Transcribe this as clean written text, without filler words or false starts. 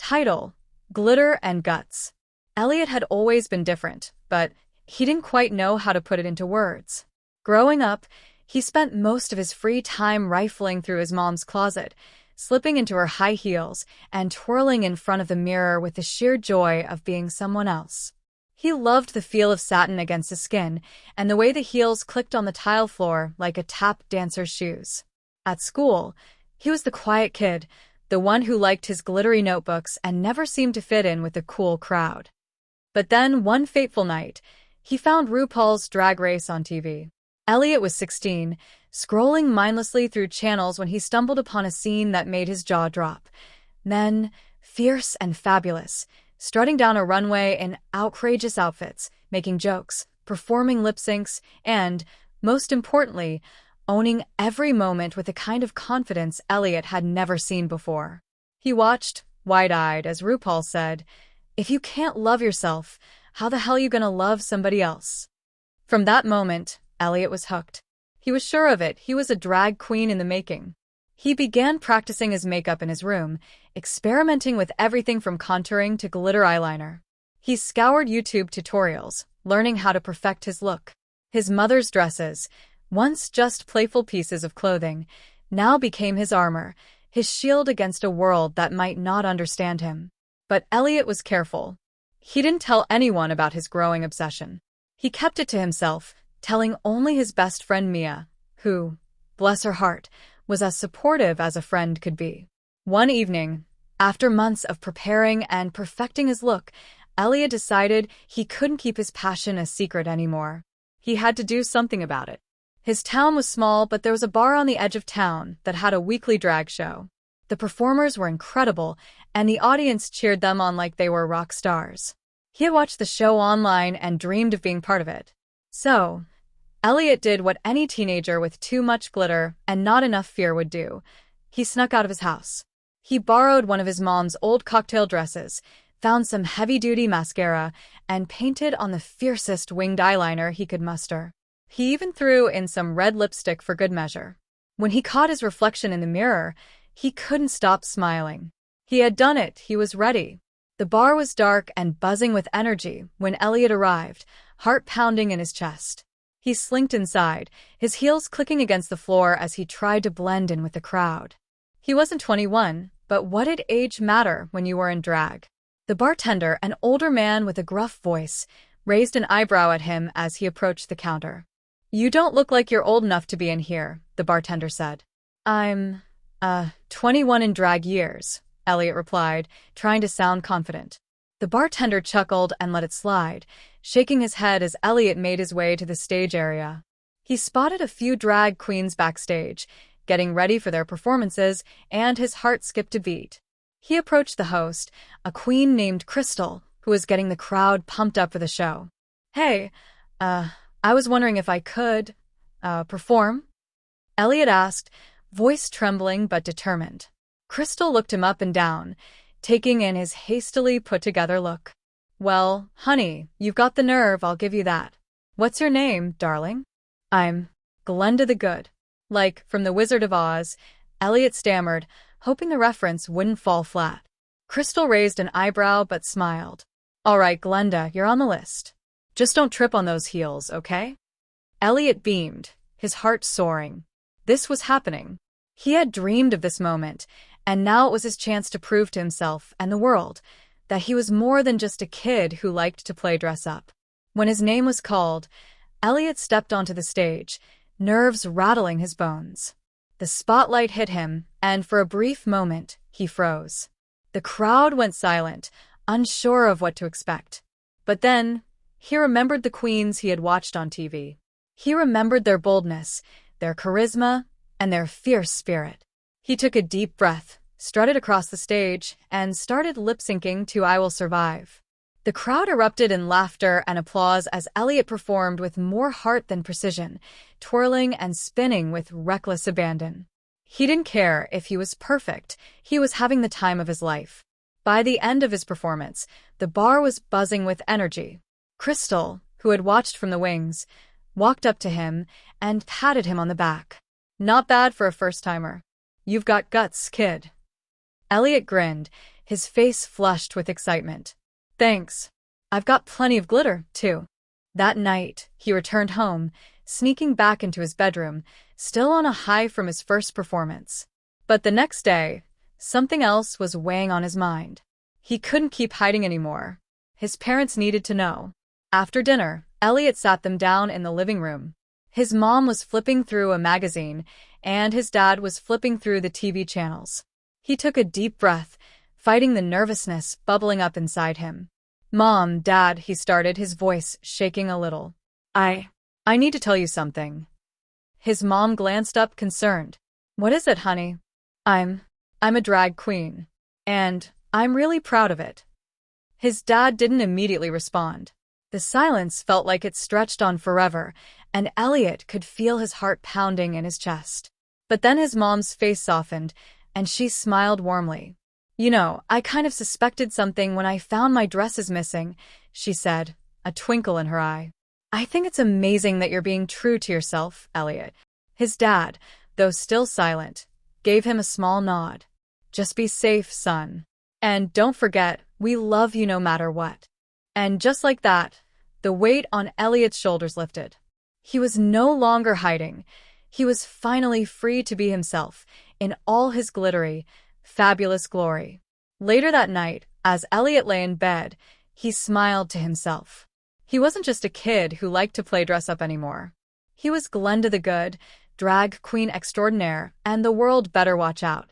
Title: Glitter and Guts. Elliot had always been different, but he didn't quite know how to put it into words. Growing up, he spent most of his free time rifling through his mom's closet, slipping into her high heels and twirling in front of the mirror with the sheer joy of being someone else. He loved the feel of satin against his skin and the way the heels clicked on the tile floor like a tap dancer's shoes. At school, he was the quiet kid, the one who liked his glittery notebooks and never seemed to fit in with the cool crowd. But then, one fateful night, he found RuPaul's Drag Race on TV. Elliot was 16, scrolling mindlessly through channels when he stumbled upon a scene that made his jaw drop. Men, fierce and fabulous, strutting down a runway in outrageous outfits, making jokes, performing lip syncs, and, most importantly, owning every moment with a kind of confidence Elliot had never seen before. He watched, wide-eyed, as RuPaul said, "If you can't love yourself, how the hell are you gonna love somebody else?" From that moment, Elliot was hooked. He was sure of it, he was a drag queen in the making. He began practicing his makeup in his room, experimenting with everything from contouring to glitter eyeliner. He scoured YouTube tutorials, learning how to perfect his look. His mother's dresses, once just playful pieces of clothing, now became his armor, his shield against a world that might not understand him. But Elliot was careful. He didn't tell anyone about his growing obsession. He kept it to himself, telling only his best friend Mia, who, bless her heart, was as supportive as a friend could be. One evening, after months of preparing and perfecting his look, Elliot decided he couldn't keep his passion a secret anymore. He had to do something about it. His town was small, but there was a bar on the edge of town that had a weekly drag show. The performers were incredible, and the audience cheered them on like they were rock stars. He had watched the show online and dreamed of being part of it. So, Elliot did what any teenager with too much glitter and not enough fear would do. He snuck out of his house. He borrowed one of his mom's old cocktail dresses, found some heavy-duty mascara, and painted on the fiercest winged eyeliner he could muster. He even threw in some red lipstick for good measure. When he caught his reflection in the mirror, he couldn't stop smiling. He had done it, he was ready. The bar was dark and buzzing with energy when Elliot arrived, heart pounding in his chest. He slinked inside, his heels clicking against the floor as he tried to blend in with the crowd. He wasn't 21, but what did age matter when you were in drag? The bartender, an older man with a gruff voice, raised an eyebrow at him as he approached the counter. "You don't look like you're old enough to be in here," the bartender said. I'm 21 in drag years," Elliot replied, trying to sound confident. The bartender chuckled and let it slide, shaking his head as Elliot made his way to the stage area. He spotted a few drag queens backstage, getting ready for their performances, and his heart skipped a beat. He approached the host, a queen named Crystal, who was getting the crowd pumped up for the show. "Hey, I was wondering if I could, perform?" Elliot asked, voice trembling but determined. Crystal looked him up and down, taking in his hastily put-together look. "Well, honey, you've got the nerve, I'll give you that. What's your name, darling?" "I'm Glenda the Good." Like from The Wizard of Oz, Elliot stammered, hoping the reference wouldn't fall flat. Crystal raised an eyebrow but smiled. "All right, Glenda, you're on the list. Just don't trip on those heels, okay?" Elliot beamed, his heart soaring. This was happening. He had dreamed of this moment, and now it was his chance to prove to himself and the world that he was more than just a kid who liked to play dress-up. When his name was called, Elliot stepped onto the stage, nerves rattling his bones. The spotlight hit him, and for a brief moment, he froze. The crowd went silent, unsure of what to expect. But then, he remembered the queens he had watched on TV. He remembered their boldness, their charisma, and their fierce spirit. He took a deep breath, strutted across the stage, and started lip-syncing to "I Will Survive." The crowd erupted in laughter and applause as Elliot performed with more heart than precision, twirling and spinning with reckless abandon. He didn't care if he was perfect, he was having the time of his life. By the end of his performance, the bar was buzzing with energy. Crystal, who had watched from the wings, walked up to him and patted him on the back. "Not bad for a first-timer. You've got guts, kid." Elliot grinned, his face flushed with excitement. Thanks. I've got plenty of glitter, too. That night, he returned home, sneaking back into his bedroom, still on a high from his first performance. But the next day, something else was weighing on his mind. He couldn't keep hiding anymore. His parents needed to know. After dinner, Elliot sat them down in the living room. His mom was flipping through a magazine, and his dad was flipping through the TV channels. He took a deep breath, fighting the nervousness bubbling up inside him. Mom, Dad, he started, his voice shaking a little. I need to tell you something. His mom glanced up, concerned. What is it, honey? I'm a drag queen. And I'm really proud of it. His dad didn't immediately respond. The silence felt like it stretched on forever, and Elliot could feel his heart pounding in his chest. But then his mom's face softened, and she smiled warmly. You know, I kind of suspected something when I found my dresses missing, she said, a twinkle in her eye. I think it's amazing that you're being true to yourself, Elliot. His dad, though still silent, gave him a small nod. Just be safe, son. And don't forget, we love you no matter what. And just like that, the weight on Elliot's shoulders lifted. He was no longer hiding. He was finally free to be himself, in all his glittery, fabulous glory. Later that night, as Elliot lay in bed, he smiled to himself. He wasn't just a kid who liked to play dress-up anymore. He was Glenda the Good, drag queen extraordinaire, and the world better watch out.